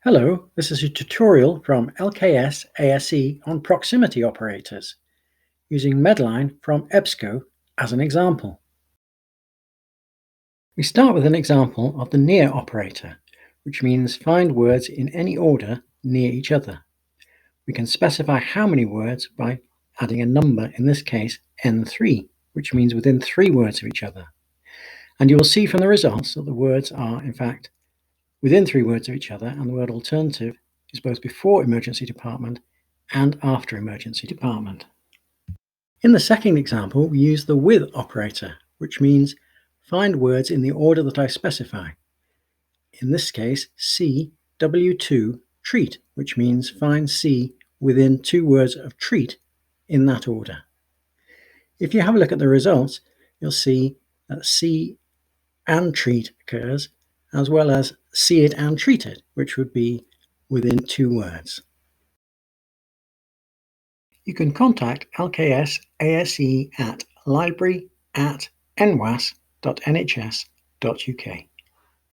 Hello, this is a tutorial from LKS ASE on proximity operators, using MEDLINE from EBSCO as an example. We start with an example of the near operator, which means find words in any order near each other. We can specify how many words by adding a number, in this case N3, which means within 3 words of each other. And you will see from the results that the words are, in fact, within 3 words of each other, and the word alternative is both before emergency department and after emergency department. In the second example, we use the with operator, which means find words in the order that I specify. In this case, C, W2, treat, which means find C within 2 words of treat in that order. If you have a look at the results, you'll see that C and treat occurs, as well as see it and treat it, which would be within 2 words. You can contact LKS ASE at library@nwas.nhs.uk.